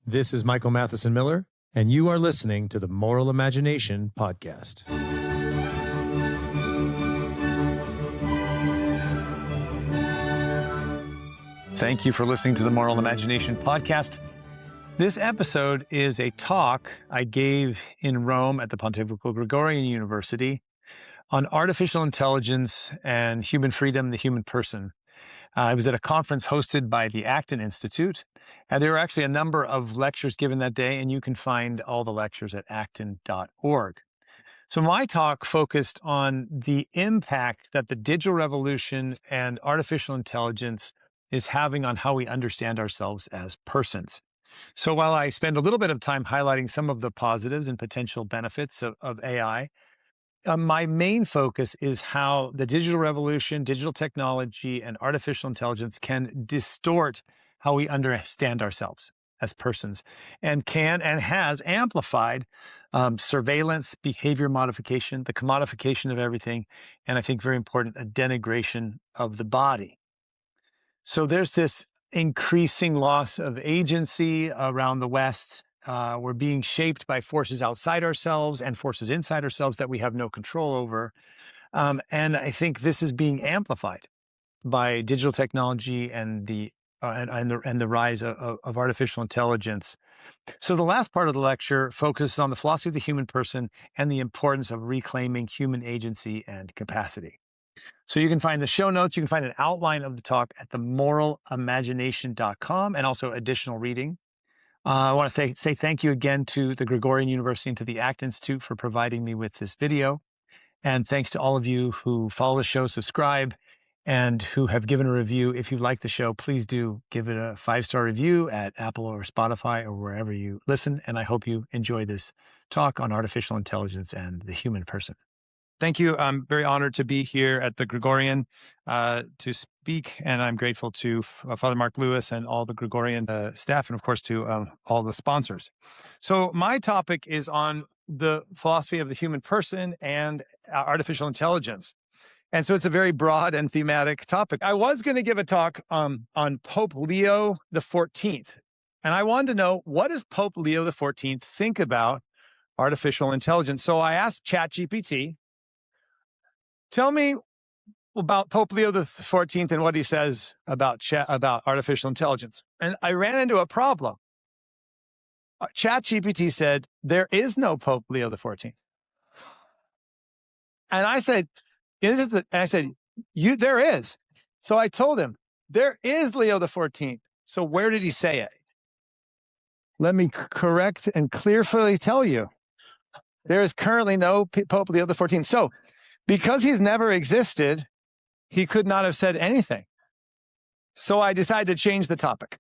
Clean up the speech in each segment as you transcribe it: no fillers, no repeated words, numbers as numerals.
This is Michael Matheson Miller, and you are listening to the Moral Imagination Podcast. Thank you for listening to the Moral Imagination Podcast. This episode is a talk I gave in Rome at the Pontifical Gregorian University on artificial intelligence and human freedom, the human person. I was at a conference hosted by the Acton Institute, and there were actually a number of lectures given that day, and you can find all the lectures at acton.org. So my talk focused on the impact that the digital revolution and artificial intelligence is having on how we understand ourselves as persons. So while I spend a little bit of time highlighting some of the positives and potential benefits of AI, my main focus is how the digital revolution, digital technology, and artificial intelligence can distort how we understand ourselves as persons and can and has amplified surveillance, behavior modification, the commodification of everything, and I think very important, a denigration of the body. So there's this increasing loss of agency around the West. We're being shaped by forces outside ourselves and forces inside ourselves that we have no control over. And I think this is being amplified by digital technology and the rise of artificial intelligence. So the last part of the lecture focuses on the philosophy of the human person and the importance of reclaiming human agency and capacity. So you can find the show notes, you can find an outline of the talk at themoralimagination.com and also additional reading. I want to say thank you again to the Gregorian University and to the Acton Institute for providing me with this video. And thanks to all of you who follow the show, subscribe, and who have given a review. If you like the show, please do give it a 5-star review at Apple or Spotify or wherever you listen. And I hope you enjoy this talk on artificial intelligence and the human person. Thank you. I'm very honored to be here at the Gregorian to speak, and I'm grateful to Father Mark Lewis and all the Gregorian staff, and of course to all the sponsors. So my topic is on the philosophy of the human person and artificial intelligence. And so it's a very broad and thematic topic. I was going to give a talk on Pope Leo XIV, and I wanted to know, what does Pope Leo XIV think about artificial intelligence? So I asked ChatGPT, tell me about Pope Leo XIV and what he says about artificial intelligence. And I ran into a problem. ChatGPT said, there is no Pope Leo XIV. And I said, there is. So I told him, there is Leo XIV. So where did he say it? Let me correct and clearly tell you, there is currently no Pope Leo XIV. So because he's never existed, he could not have said anything. So I decided to change the topic.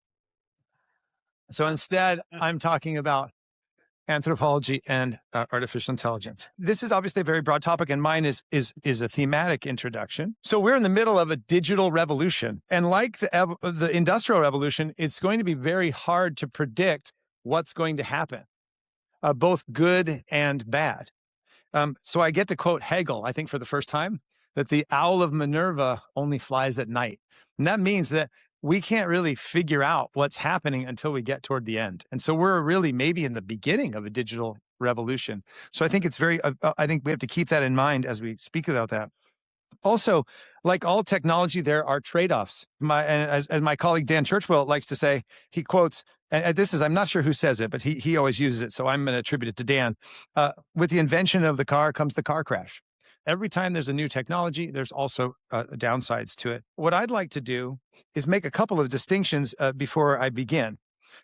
So instead, I'm talking about anthropology and artificial intelligence. This is obviously a very broad topic, and mine is a thematic introduction. So we're in the middle of a digital revolution. And like the Industrial Revolution, it's going to be very hard to predict what's going to happen, both good and bad. So I get to quote Hegel, I think for the first time, that the owl of Minerva only flies at night. And that means that we can't really figure out what's happening until we get toward the end. And so we're really maybe in the beginning of a digital revolution. So I think it's I think we have to keep that in mind as we speak about that. Also, like all technology, there are trade-offs. As my colleague Dan Churchwell likes to say, he quotes, and this is, I'm not sure who says it, but he always uses it, so I'm going to attribute it to Dan. With the invention of the car comes the car crash. Every time there's a new technology, there's also downsides to it. What I'd like to do is make a couple of distinctions before I begin.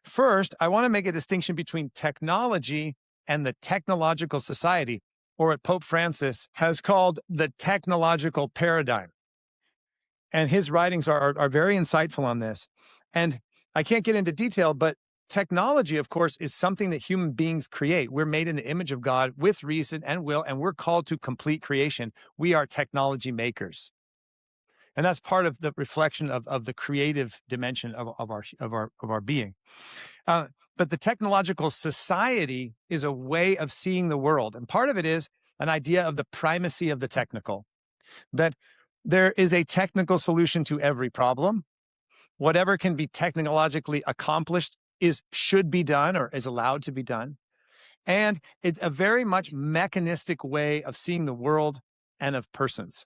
First, I want to make a distinction between technology and the technological society, or what Pope Francis has called the technological paradigm. And his writings are very insightful on this. And I can't get into detail, but technology, of course, is something that human beings create. We're made in the image of God with reason and will, and we're called to complete creation. We are technology makers. And that's part of the reflection of the creative dimension of our being. But the technological society is a way of seeing the world. And part of it is an idea of the primacy of the technical, that there is a technical solution to every problem. Whatever can be technologically accomplished should be done or is allowed to be done. And it's a very much mechanistic way of seeing the world and of persons.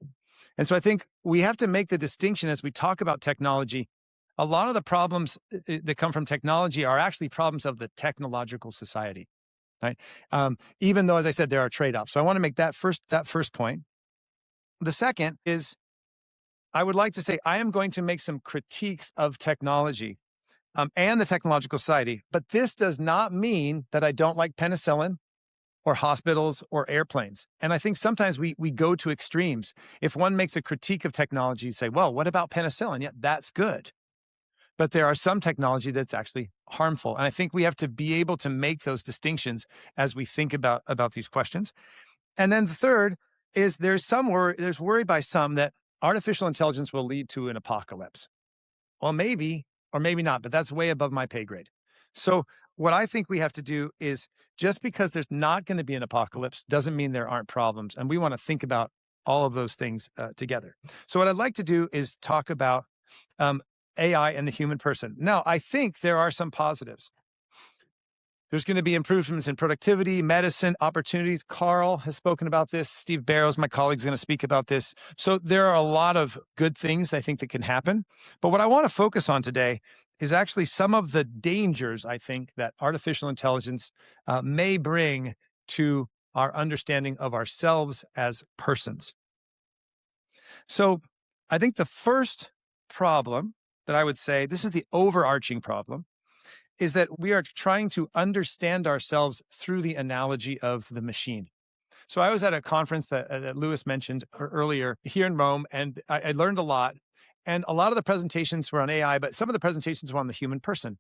And so I think we have to make the distinction as we talk about technology. A lot of the problems that come from technology are actually problems of the technological society, right? Even though, as I said, there are trade-offs. So I want to make that first point. The second is, I would like to say I am going to make some critiques of technology and the technological society, but this does not mean that I don't like penicillin or hospitals or airplanes. And I think sometimes we go to extremes. If one makes a critique of technology, you say, well, what about penicillin? Yeah, that's good. But there are some technology that's actually harmful. And I think we have to be able to make those distinctions as we think about these questions. And then the third is there's worry by some that artificial intelligence will lead to an apocalypse. Well, maybe, or maybe not, but that's way above my pay grade. So what I think we have to do is, just because there's not going to be an apocalypse doesn't mean there aren't problems. And we want to think about all of those things together. So what I'd like to do is talk about AI and the human person. Now, I think there are some positives. There's going to be improvements in productivity, medicine, opportunities. Carl has spoken about this. Steve Barrows, my colleague, is going to speak about this. So there are a lot of good things I think that can happen. But what I want to focus on today is actually some of the dangers, I think, that artificial intelligence may bring to our understanding of ourselves as persons. So I think the first problem that I would say, this is the overarching problem, is that we are trying to understand ourselves through the analogy of the machine. So I was at a conference that Lewis mentioned earlier here in Rome, and I learned a lot. And a lot of the presentations were on AI, but some of the presentations were on the human person.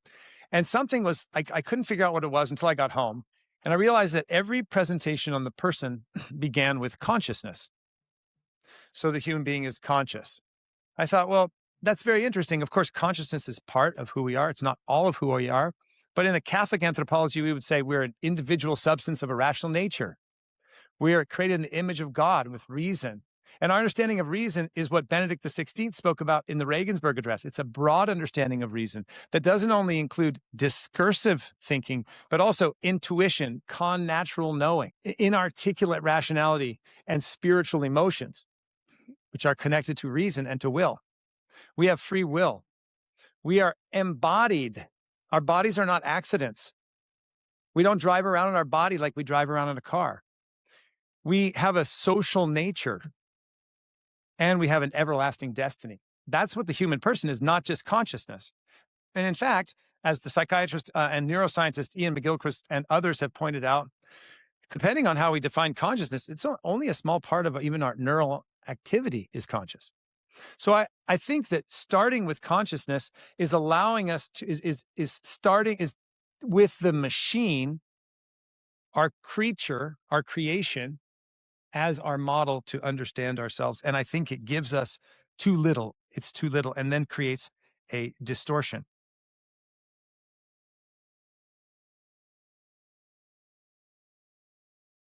And something was, I couldn't figure out what it was until I got home. And I realized that every presentation on the person began with consciousness. So the human being is conscious. I thought, well, that's very interesting. Of course, consciousness is part of who we are. It's not all of who we are. But in a Catholic anthropology, we would say we're an individual substance of a rational nature. We are created in the image of God with reason. And our understanding of reason is what Benedict XVI spoke about in the Regensburg Address. It's a broad understanding of reason that doesn't only include discursive thinking, but also intuition, connatural knowing, inarticulate rationality, and spiritual emotions, which are connected to reason and to will. We have free will. We are embodied. Our bodies are not accidents. We don't drive around in our body like we drive around in a car. We have a social nature, and we have an everlasting destiny. That's what the human person is, not just consciousness. And in fact, as the psychiatrist and neuroscientist Ian McGilchrist and others have pointed out, depending on how we define consciousness, it's only a small part of even our neural activity is conscious. So I think that starting with consciousness is allowing us to, is starting with the machine, our creature, our creation, as our model to understand ourselves. And I think it gives us too little. It's too little, and then creates a distortion.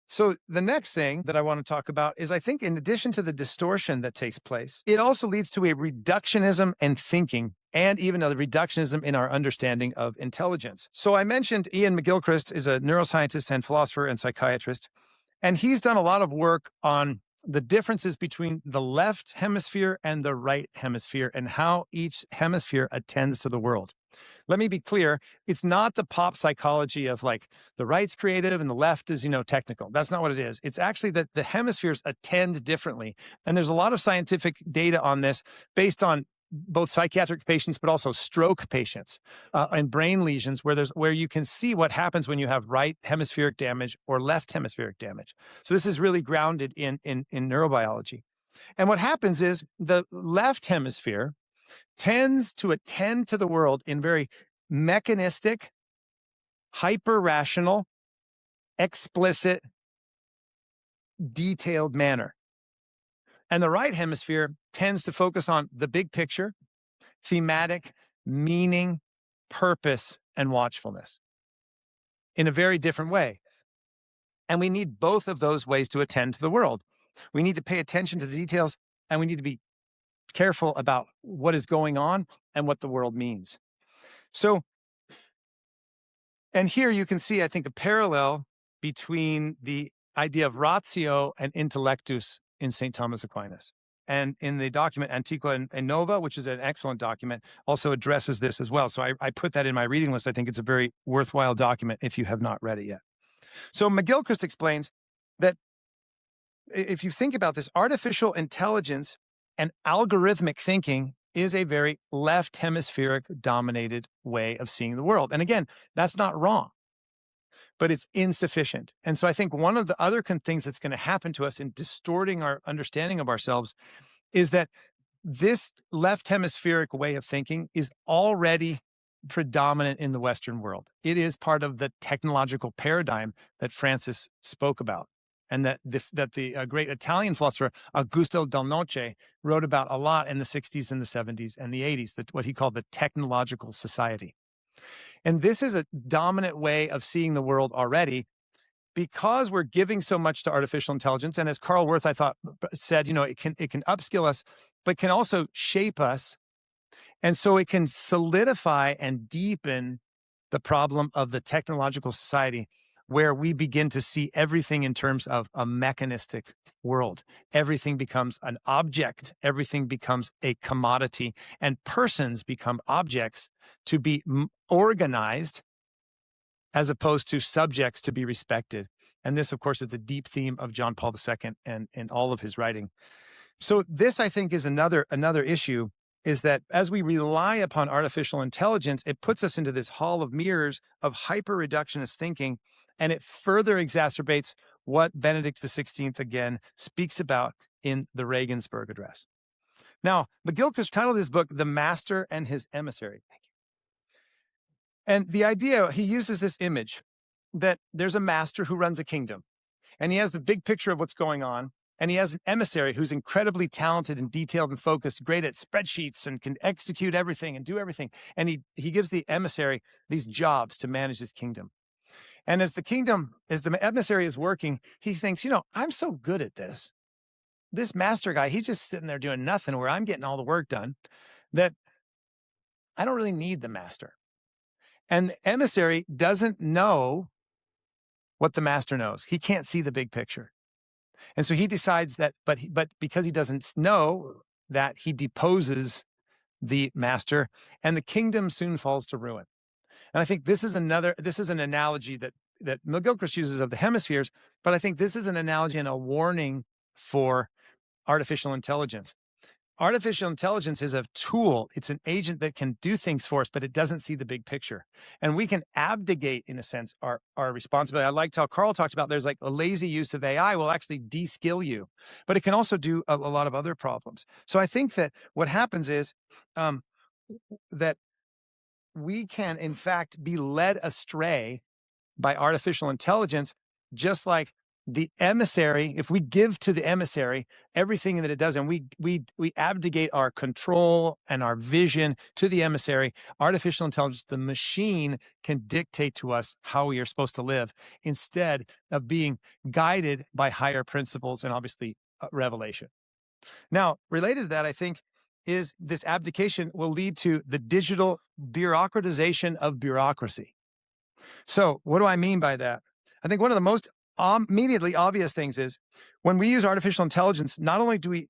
So the next thing that I want to talk about is, I think, in addition to the distortion that takes place, it also leads to a reductionism in thinking, and even a reductionism in our understanding of intelligence. So I mentioned Ian McGilchrist is a neuroscientist and philosopher and psychiatrist, and he's done a lot of work on the differences between the left hemisphere and the right hemisphere and how each hemisphere attends to the world. Let me be clear. It's not the pop psychology of like the right's creative and the left is, technical. That's not what it is. It's actually that the hemispheres attend differently. And there's a lot of scientific data on this based on both psychiatric patients, but also stroke patients and brain lesions where you can see what happens when you have right hemispheric damage or left hemispheric damage. So this is really grounded in neurobiology. And what happens is the left hemisphere tends to attend to the world in very mechanistic, hyper-rational, explicit, detailed manner. And the right hemisphere tends to focus on the big picture, thematic, meaning, purpose, and watchfulness in a very different way. And we need both of those ways to attend to the world. We need to pay attention to the details, and we need to be careful about what is going on and what the world means. So And here you can see, I think, a parallel between the idea of ratio and intellectus in St. Thomas Aquinas. And in the document Antiqua and Nova, which is an excellent document, also addresses this as well. So I put that in my reading list. I think it's a very worthwhile document if you have not read it yet. So McGilchrist explains that if you think about this, artificial intelligence and algorithmic thinking is a very left hemispheric dominated way of seeing the world. And again, that's not wrong, but it's insufficient. And so I think one of the other things that's going to happen to us in distorting our understanding of ourselves is that this left hemispheric way of thinking is already predominant in the Western world. It is part of the technological paradigm that Francis spoke about, and that the great Italian philosopher Augusto Del Noce wrote about a lot in the 60s and the 70s and the 80s, what he called the technological society. And this is a dominant way of seeing the world already, because we're giving so much to artificial intelligence. And as Carl Worth, I thought, said, it can upskill us, but can also shape us. And so it can solidify and deepen the problem of the technological society, where we begin to see everything in terms of a mechanistic world. Everything becomes an object. Everything becomes a commodity, and persons become objects to be organized as opposed to subjects to be respected. And this, of course, is a deep theme of John Paul II and in all of his writing. So this, I think, is another issue, is that as we rely upon artificial intelligence, it puts us into this hall of mirrors of hyper-reductionist thinking, and it further exacerbates what Benedict XVI, again, speaks about in the Regensburg Address. Now, McGilchrist titled his book, The Master and His Emissary. Thank you. And the idea, he uses this image that there's a master who runs a kingdom, and he has the big picture of what's going on, and he has an emissary who's incredibly talented and detailed and focused, great at spreadsheets and can execute everything and do everything. And he gives the emissary these jobs to manage his kingdom. And as the emissary is working, he thinks, I'm so good at this. This master guy, he's just sitting there doing nothing, where I'm getting all the work done, that I don't really need the master. And the emissary doesn't know what the master knows. He can't see the big picture. And so he decides that, but because he doesn't know that, he deposes the master, and the kingdom soon falls to ruin. And I think this is an analogy that McGilchrist uses of the hemispheres, but I think this is an analogy and a warning for artificial intelligence. Artificial intelligence is a tool. It's an agent that can do things for us, but it doesn't see the big picture. And we can abdicate, in a sense, our responsibility. I liked how Carl talked about there's like a lazy use of AI will actually de-skill you, but it can also do a lot of other problems. So I think that what happens is that we can, in fact, be led astray by artificial intelligence, just like the emissary. If we give to the emissary everything that it does, and we abdicate our control and our vision to the emissary, artificial intelligence, the machine, can dictate to us how we are supposed to live, instead of being guided by higher principles and obviously revelation. Now, related to that, I think, is this abdication will lead to the digital bureaucratization of bureaucracy. So what do I mean by that? I think one of the most immediately obvious things is when we use artificial intelligence, not only do we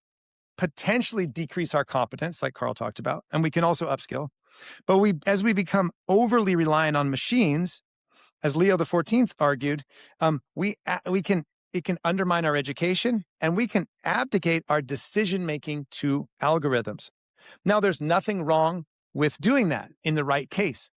potentially decrease our competence, like Carl talked about, and we can also upskill, but as we become overly reliant on machines, as Leo XIV argued, it can undermine our education, and we can abdicate our decision-making to algorithms. Now, there's nothing wrong with doing that in the right case.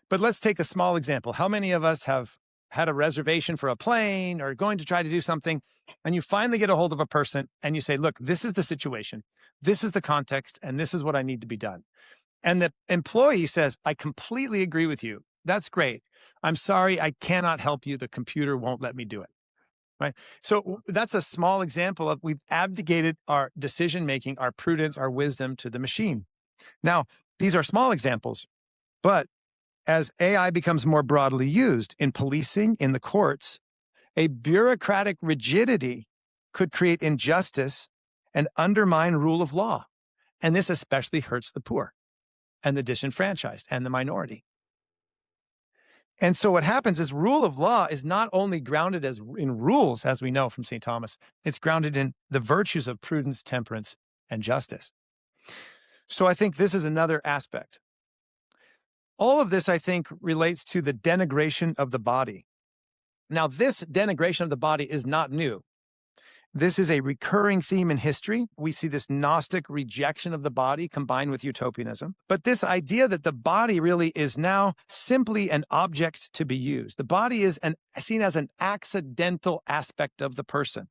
But let's take a small example. How many of us have had a reservation for a plane or going to try to do something, and you finally get a hold of a person and you say, look, this is the situation, this is the context, and this is what I need to be done. And the employee says, I completely agree with you. That's great. I'm sorry, I cannot help you. The computer won't let me do it. Right. So that's a small example of we've abdicated our decision-making, our prudence, our wisdom to the machine. Now, these are small examples, but as AI becomes more broadly used in policing, in the courts, a bureaucratic rigidity could create injustice and undermine rule of law. And this especially hurts the poor and the disenfranchised and the minority. And so what happens is rule of law is not only grounded in rules, as we know from St. Thomas, it's grounded in the virtues of prudence, temperance, and justice. So I think this is another aspect. All of this, I think, relates to the denigration of the body. Now, this denigration of the body is not new. This is a recurring theme in history. We see this Gnostic rejection of the body combined with utopianism. But this idea that the body really is now simply an object to be used. The body is seen as an accidental aspect of the person.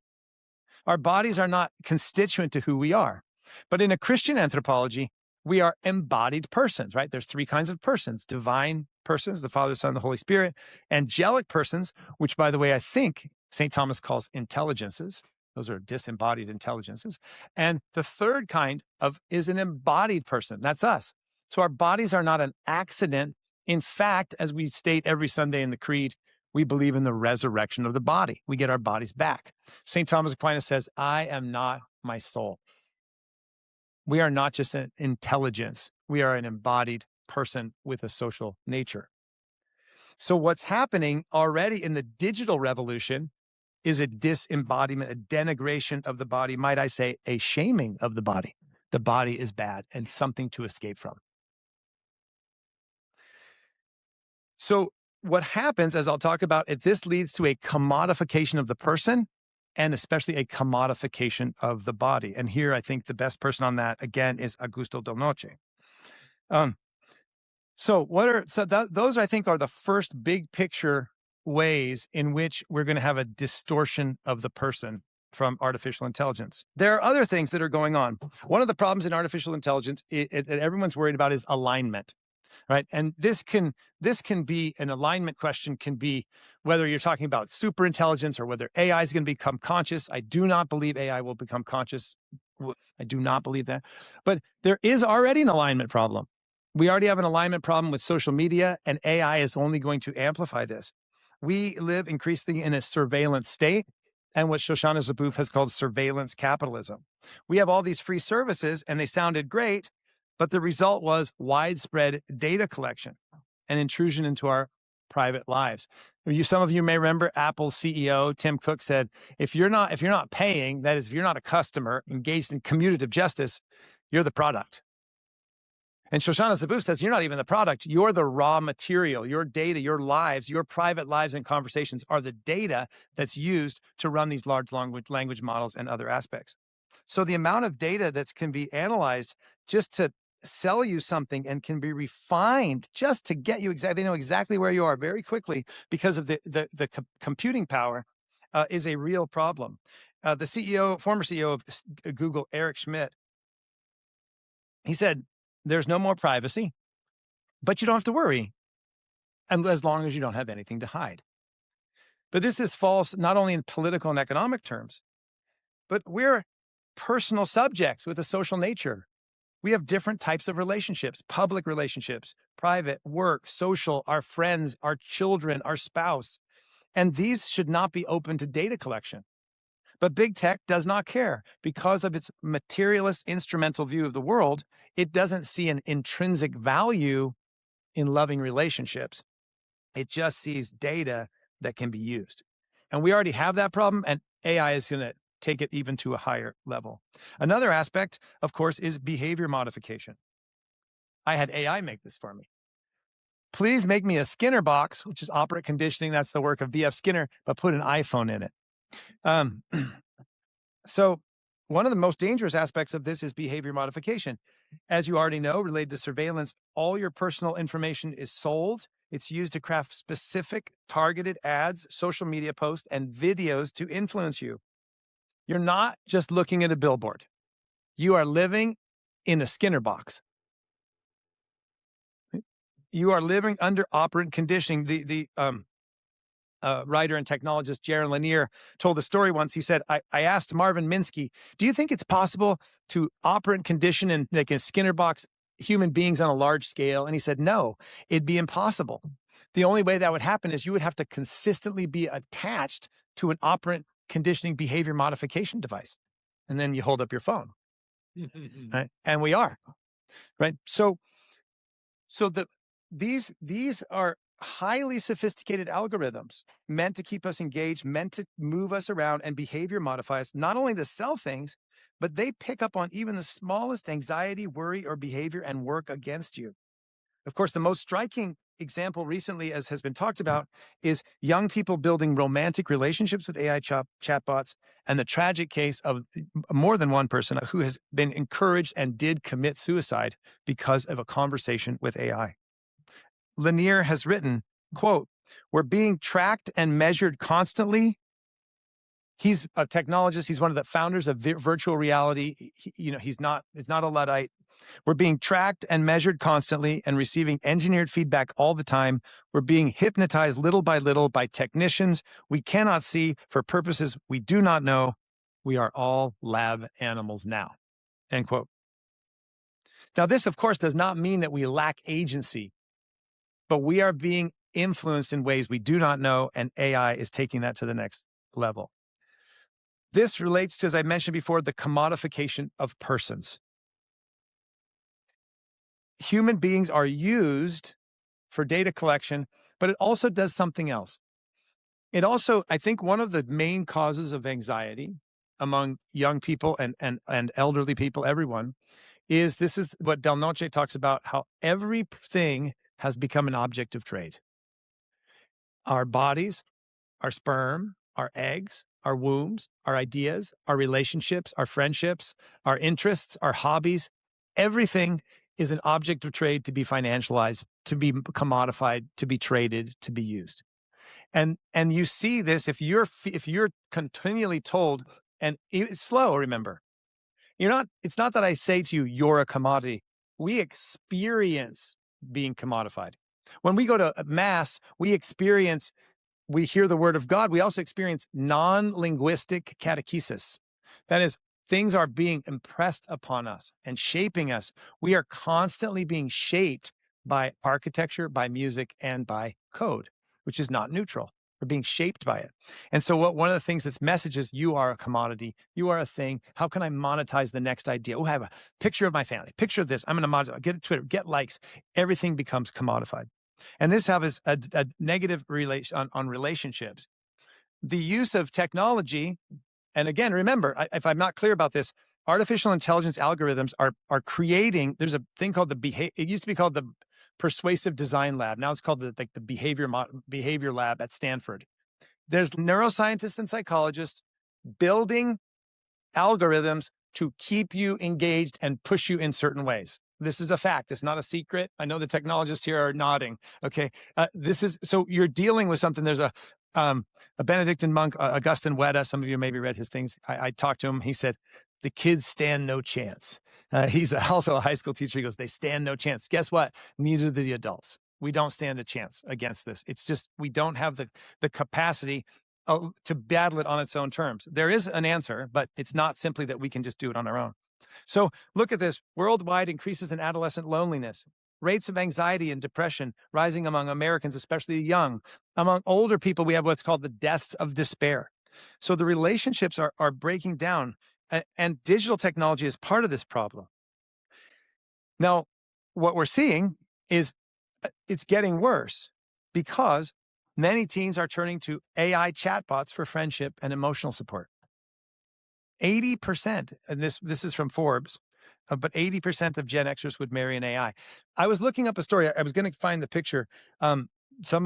Our bodies are not constituent to who we are. But in a Christian anthropology, we are embodied persons, right? There's three kinds of persons: divine persons, the Father, Son, the Holy Spirit; angelic persons, which, by the way, I think St. Thomas calls intelligences. Those are disembodied intelligences. And the third kind is an embodied person. That's us. So our bodies are not an accident. In fact, as we state every Sunday in the Creed, we believe in the resurrection of the body. We get our bodies back. St. Thomas Aquinas says, I am not my soul. We are not just an intelligence. We are an embodied person with a social nature. So what's happening already in the digital revolution is a disembodiment, a denigration of the body, might I say, a shaming of the body. The body is bad and something to escape from. So what happens, as I'll talk about, this leads to a commodification of the person, and especially a commodification of the body. And here I think the best person on that, again, is Augusto Del Noce. Those I think are the first big picture ways in which we're going to have a distortion of the person from artificial intelligence. There are other things that are going on. One of the problems in artificial intelligence that everyone's worried about is alignment, right? And this can be an alignment question, can be whether you're talking about super intelligence or whether AI is going to become conscious. I do not believe AI will become conscious. I do not believe that. But there is already an alignment problem. We already have an alignment problem with social media, and AI is only going to amplify this. We live increasingly in a surveillance state, and what Shoshana Zuboff has called surveillance capitalism. We have all these free services, and they sounded great, but the result was widespread data collection and intrusion into our private lives. Some of you may remember Apple's CEO, Tim Cook, said, if you're not paying, that is, if you're not a customer engaged in commutative justice, you're the product. And Shoshana Zuboff says, you're not even the product. You're the raw material. Your data, your lives, your private lives and conversations are the data that's used to run these large language models and other aspects. So the amount of data that can be analyzed just to sell you something and can be refined just to get you they know exactly where you are very quickly because of the computing power is a real problem. The former CEO of Google, Eric Schmidt, he said, there's no more privacy, but you don't have to worry, and as long as you don't have anything to hide. But this is false not only in political and economic terms, but we're personal subjects with a social nature. We have different types of relationships: public relationships, private, work, social, our friends, our children, our spouse. And these should not be open to data collection. But big tech does not care. Because of its materialist, instrumental view of the world, it doesn't see an intrinsic value in loving relationships. It just sees data that can be used. And we already have that problem, and AI is going to take it even to a higher level. Another aspect, of course, is behavior modification. I had AI make this for me. Please make me a Skinner box, which is operant conditioning. That's the work of B.F. Skinner, but put an iPhone in it. So one of the most dangerous aspects of this is behavior modification. As you already know, related to surveillance, all your personal information is sold. It's used to craft specific targeted ads, social media posts, and videos to influence you. You're not just looking at a billboard. You are living in a Skinner box. You are living under operant conditioning. The writer and technologist Jaron Lanier told a story once. He said, I asked Marvin Minsky, do you think it's possible to operant condition and like a Skinner box human beings on a large scale? And he said, no, it'd be impossible. The only way that would happen is you would have to consistently be attached to an operant conditioning behavior modification device. And then you hold up your phone. Right? And we are, right? So these are highly sophisticated algorithms meant to keep us engaged, meant to move us around and behavior modify us, not only to sell things, but they pick up on even the smallest anxiety, worry, or behavior and work against you. Of course, the most striking example recently, as has been talked about, is young people building romantic relationships with AI chatbots, and the tragic case of more than one person who has been encouraged and did commit suicide because of a conversation with AI. Lanier has written, quote, "We're being tracked and measured constantly." He's a technologist. He's one of the founders of virtual reality. It's not a Luddite. We're being tracked and measured constantly and receiving engineered feedback all the time. We're being hypnotized little by little by technicians we cannot see for purposes we do not know. We are all lab animals now, end quote. Now, this, of course, does not mean that we lack agency, but we are being influenced in ways we do not know, and AI is taking that to the next level. This relates to, as I mentioned before, the commodification of persons. Human beings are used for data collection, but it also does something else. It also, I think, one of the main causes of anxiety among young people and elderly people, everyone, is this is what Del Noce talks about, how everything has become an object of trade. Our bodies, our sperm, our eggs, our wombs, our ideas, our relationships, our friendships, our interests, our hobbies, everything is an object of trade to be financialized, to be commodified, to be traded, to be used. And you see this if you're continually told, and it's slow, remember. It's not that I say to you, you're a commodity. We experience being commodified. When we go to mass, we hear the word of God. We also experience non-linguistic catechesis. That is, things are being impressed upon us and shaping us. We are constantly being shaped by architecture, by music, and by code, which is not neutral. We're being shaped by it. And so one of the things this message is, you are a commodity. You are a thing. How can I monetize the next idea? Oh, I have a picture of my family. Picture of this. I'm going to monetize, get a Twitter, get likes. Everything becomes commodified. And this has a negative relation on relationships. The use of technology, and again, remember, if I'm not clear about this, artificial intelligence algorithms are creating. There's a thing called it used to be called the Persuasive Design Lab. Now it's called the behavior lab at Stanford. There's neuroscientists and psychologists building algorithms to keep you engaged and push you in certain ways. This is a fact. It's not a secret. I know the technologists here are nodding. Okay. So you're dealing with something. There's a Benedictine monk, Augustine Weta. Some of you maybe read his things. I talked to him. He said, the kids stand no chance. He's also a high school teacher. He goes, they stand no chance. Guess what? Neither do the adults. We don't stand a chance against this. It's just, we don't have the capacity to battle it on its own terms. There is an answer, but it's not simply that we can just do it on our own. So look at this. Worldwide increases in adolescent loneliness. Rates of anxiety and depression rising among Americans, especially the young. Among older people, we have what's called the deaths of despair. So the relationships are breaking down, and digital technology is part of this problem. Now, what we're seeing is it's getting worse because many teens are turning to AI chatbots for friendship and emotional support. 80%, and this is from Forbes, but 80% of Gen Xers would marry an AI. I was looking up a story. I was going to find the picture. Some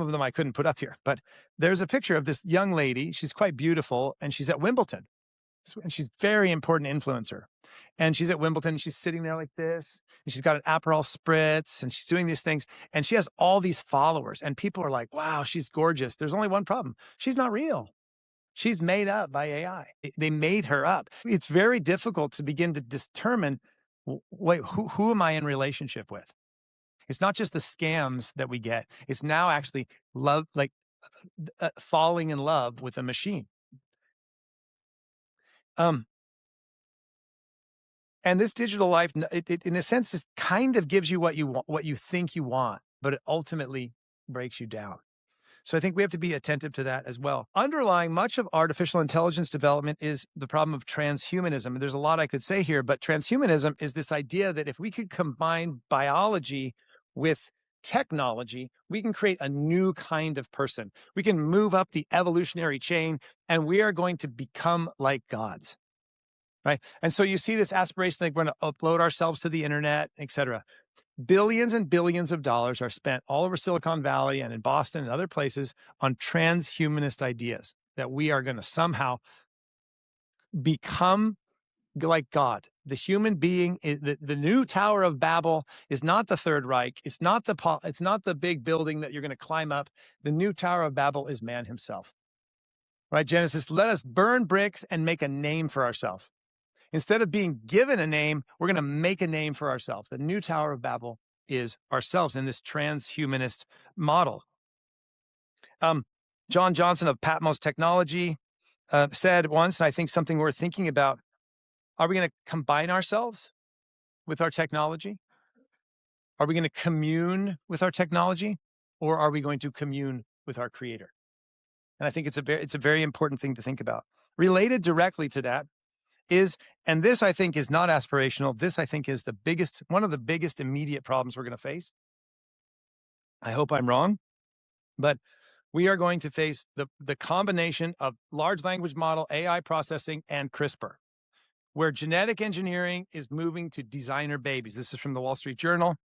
of them I couldn't put up here, but there's a picture of this young lady. She's quite beautiful, and she's at Wimbledon. And she's very important influencer. And she's at Wimbledon, and she's sitting there like this, and she's got an Aperol spritz, and she's doing these things, and she has all these followers, and people are like, wow, she's gorgeous. There's only one problem. She's not real. She's made up by AI. They made her up. It's very difficult to begin to determine, wait, who am I in relationship with? It's not just the scams that we get. It's now actually love, like falling in love with a machine. And this digital life, it in a sense, just kind of gives you what you want, what you think you want, but it ultimately breaks you down. So I think we have to be attentive to that as well. Underlying much of artificial intelligence development is the problem of transhumanism. And there's a lot I could say here, but transhumanism is this idea that if we could combine biology with technology, we can create a new kind of person. We can move up the evolutionary chain, and we are going to become like gods, right? And so you see this aspiration that we're going to upload ourselves to the internet, etc. Billions and billions of dollars are spent all over Silicon Valley and in Boston and other places on transhumanist ideas that we are going to somehow become like God. The human being is the new Tower of Babel is not the Third Reich. It's not the big building that you're going to climb up. The new Tower of Babel is man himself. Right? Genesis, let us burn bricks and make a name for ourselves. Instead of being given a name, we're going to make a name for ourselves. The new Tower of Babel is ourselves in this transhumanist model. John Johnson of Patmos Technology said once, and I think something worth thinking about, are we going to combine ourselves with our technology? Are we going to commune with our technology, or are we going to commune with our creator? And I think it's a very important thing to think about. Related directly to that is, and this I think is not aspirational, this I think is one of the biggest immediate problems we're going to face. I hope I'm wrong, but we are going to face the combination of large language model, AI processing, and CRISPR, where genetic engineering is moving to designer babies. This is from the Wall Street Journal.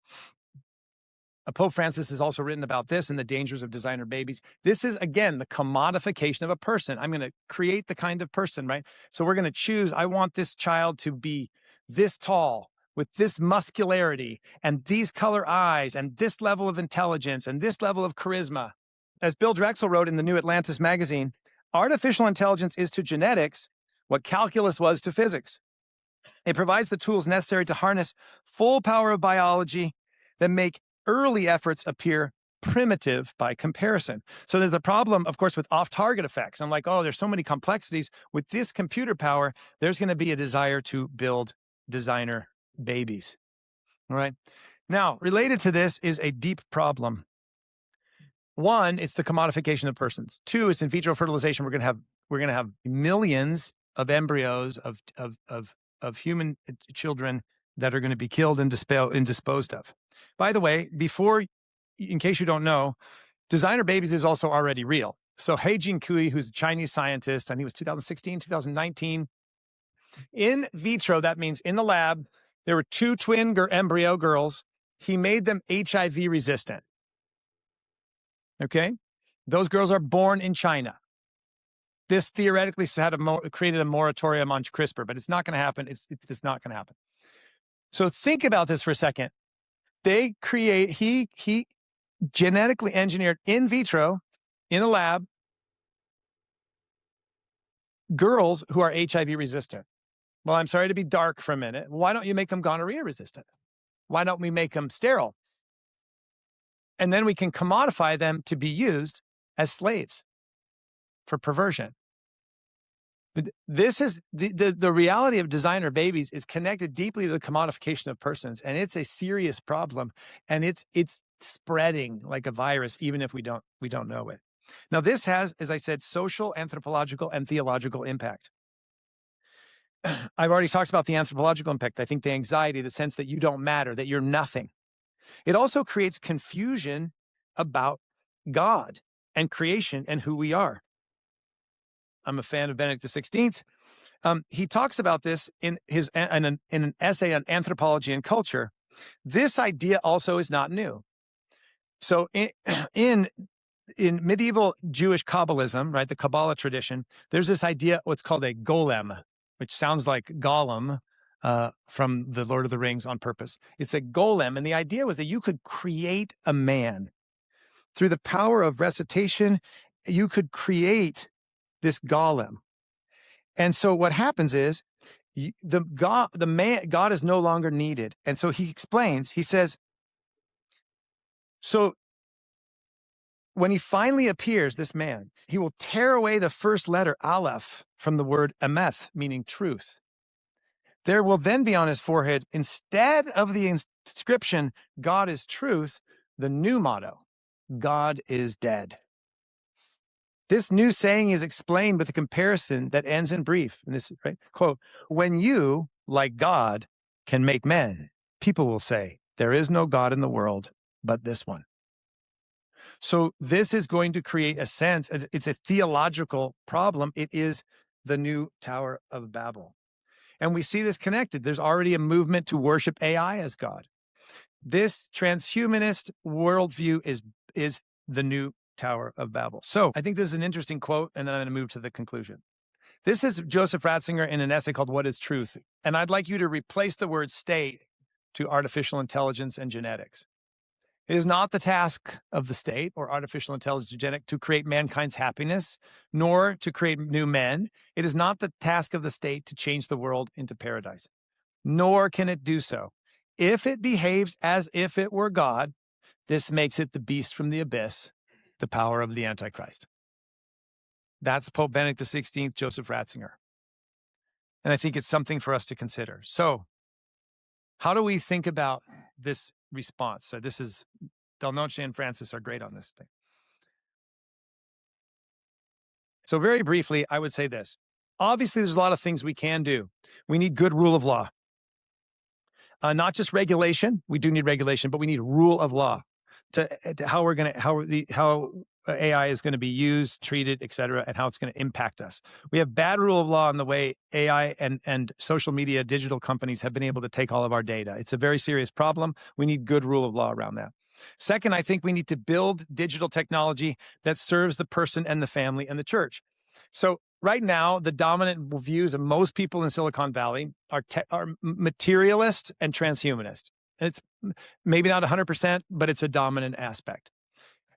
Pope Francis has also written about this and the dangers of designer babies. This is, again, the commodification of a person. I'm going to create the kind of person, right? So we're going to choose, I want this child to be this tall with this muscularity and these color eyes and this level of intelligence and this level of charisma. As Bill Drexel wrote in the New Atlantis magazine, artificial intelligence is to genetics what calculus was to physics. It provides the tools necessary to harness full power of biology that make early efforts appear primitive by comparison. So there's the problem, of course, with off-target effects. I'm like, oh, there's so many complexities. With this computer power, there's going to be a desire to build designer babies. All right. Now, related to this is a deep problem. One, it's the commodification of persons. Two, it's in vitro fertilization. We're going to have millions of embryos of human children that are going to be killed and disposed of. By the way, in case you don't know, designer babies is also already real. So He-Jin Cui, who's a Chinese scientist, I think it was 2016, 2019, in vitro, that means in the lab, there were two twin embryo girls. He made them HIV resistant. Okay? Those girls are born in China. This theoretically created a moratorium on CRISPR, but it's not going to happen. It's not going to happen. So think about this for a second. He genetically engineered in vitro, in a lab, girls who are HIV resistant. Well, I'm sorry to be dark for a minute. Why don't you make them gonorrhea resistant? Why don't we make them sterile? And then we can commodify them to be used as slaves for perversion. This is the reality of designer babies is connected deeply to the commodification of persons, and it's a serious problem, and it's spreading like a virus, even if we don't know it. Now, this has, as I said, social, anthropological, and theological impact. I've already talked about the anthropological impact. I think the anxiety, the sense that you don't matter, that you're nothing. It also creates confusion about God and creation and who we are. I'm a fan of Benedict XVI. He talks about this in an essay on anthropology and culture. This idea also is not new. So in medieval Jewish Kabbalism, right, the Kabbalah tradition, there's this idea, what's called a golem, which sounds like Gollum from the Lord of the Rings on purpose. It's a golem, and the idea was that you could create a man. Through the power of recitation, you could create this golem. And so what happens is God is no longer needed. And so he explains, he says, so when he finally appears, this man, he will tear away the first letter, Aleph, from the word emeth, meaning truth. There will then be on his forehead, instead of the inscription, God is truth, the new motto, God is dead. This new saying is explained with a comparison that ends in brief. And this, right? Quote, when you, like God, can make men, people will say, there is no God in the world. but this one. So this is going to create a sense, it's a theological problem. It is the new Tower of Babel. And we see this connected. There's already a movement to worship AI as God. This transhumanist worldview is the new Tower of Babel. So I think this is an interesting quote, and then I'm going to move to the conclusion. This is Joseph Ratzinger in an essay called What is Truth? And I'd like you to replace the word state to artificial intelligence and genetics. It is not the task of the state or artificial intelligence or genetics to create mankind's happiness, nor to create new men. It is not the task of the state to change the world into paradise, nor can it do so. If it behaves as if it were God, this makes it the beast from the abyss, the power of the Antichrist. That's Pope Benedict XVI, Joseph Ratzinger. And I think it's something for us to consider. So how do we think about this response? So this is, Del Noce and Francis are great on this thing. So very briefly, I would say this. Obviously, there's a lot of things we can do. We need good rule of law. Not just regulation. We do need regulation, but we need rule of law to how AI is going to be used, treated, et cetera, and how it's going to impact us. We have bad rule of law in the way AI and social media, digital companies have been able to take all of our data. It's a very serious problem. We need good rule of law around that. Second, I think we need to build digital technology that serves the person and the family and the church. So right now, the dominant views of most people in Silicon Valley are materialist and transhumanist. It's maybe not 100%, but it's a dominant aspect.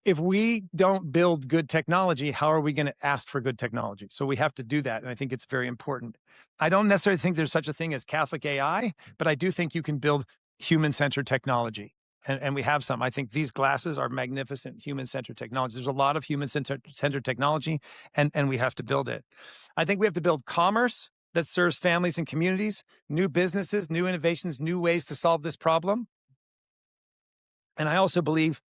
If we don't build good technology, how are we going to ask for good technology? So we have to do that, and I think it's very important. I don't necessarily think there's such a thing as Catholic AI, but I do think you can build human-centered technology, and we have some. I think these glasses are magnificent human-centered technology. There's a lot of human-centered technology, and we have to build it. I think we have to build commerce that serves families and communities, new businesses, new innovations, new ways to solve this problem. And I also believe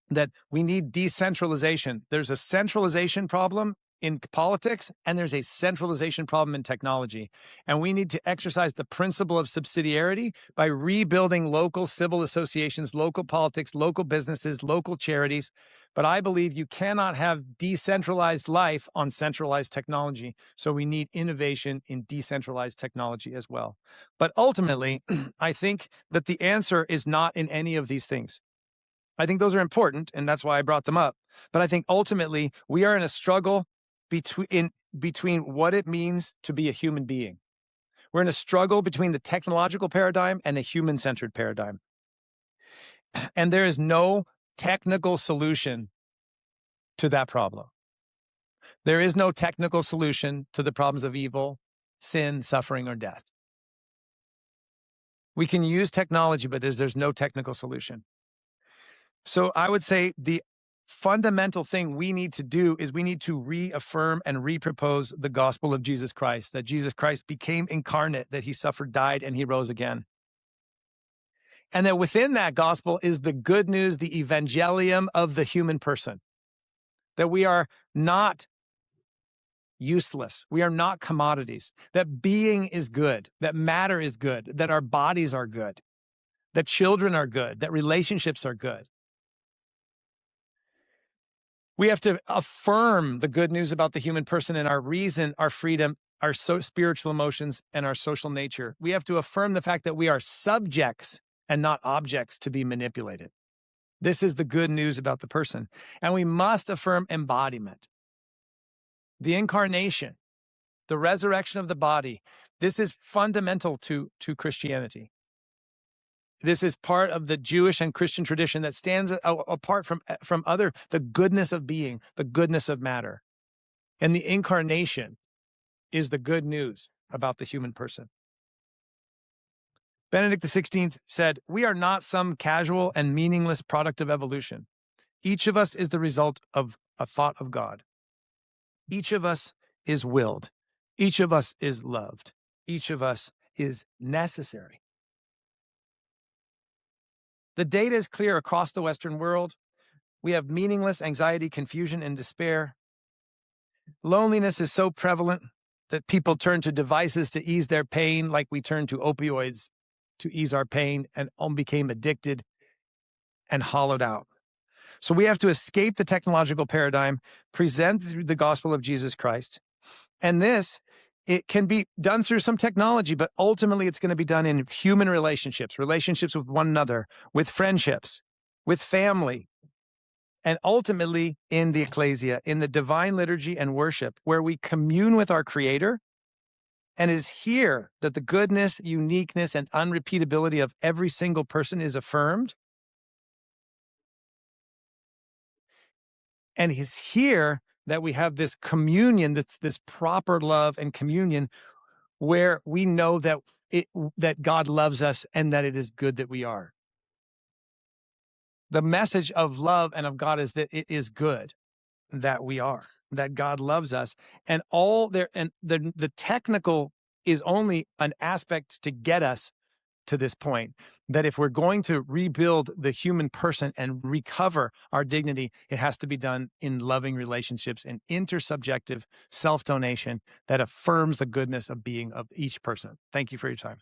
that we need decentralization. There's a centralization problem in politics, and there's a centralization problem in technology. And we need to exercise the principle of subsidiarity by rebuilding local civil associations, local politics, local businesses, local charities. But I believe you cannot have decentralized life on centralized technology. So we need innovation in decentralized technology as well. But ultimately, I think that the answer is not in any of these things. I think those are important, and that's why I brought them up. But I think ultimately we are in a struggle between what it means to be a human being. We're in a struggle between the technological paradigm and a human-centered paradigm. And there is no technical solution to that problem. There is no technical solution to the problems of evil, sin, suffering, or death. We can use technology, but there's no technical solution. So I would say the fundamental thing we need to do is we need to reaffirm and repropose the gospel of Jesus Christ, that Jesus Christ became incarnate, that he suffered, died, and he rose again. And that within that gospel is the good news, the evangelium of the human person, that we are not useless. We are not commodities, that being is good, that matter is good, that our bodies are good, that children are good, that relationships are good. We have to affirm the good news about the human person and our reason, our freedom, our spiritual emotions, and our social nature. We have to affirm the fact that we are subjects and not objects to be manipulated. This is the good news about the person. And we must affirm embodiment. The incarnation, the resurrection of the body, this is fundamental to Christianity. This is part of the Jewish and Christian tradition that stands apart from the goodness of being, the goodness of matter. And the incarnation is the good news about the human person. Benedict XVI said, "We are not some casual and meaningless product of evolution. Each of us is the result of a thought of God. Each of us is willed. Each of us is loved. Each of us is necessary." The data is clear across the Western world. We have meaningless anxiety, confusion, and despair. Loneliness is so prevalent that people turn to devices to ease their pain, like we turn to opioids to ease our pain and became addicted. and hollowed out. So we have to escape the technological paradigm, present the gospel of Jesus Christ. And this, it can be done through some technology, but ultimately it's going to be done in human relationships, relationships with one another, with friendships, with family, and ultimately in the ecclesia, in the divine liturgy and worship, where we commune with our Creator. And it is here that the goodness, uniqueness, and unrepeatability of every single person is affirmed. And it's here that we have this communion, this proper love and communion, where we know that God loves us and that it is good that we are. The message of love and of God is that it is good that we are, that God loves us, and the technical is only an aspect to get us to this point, that if we're going to rebuild the human person and recover our dignity, it has to be done in loving relationships and intersubjective self-donation that affirms the goodness of being of each person. Thank you for your time.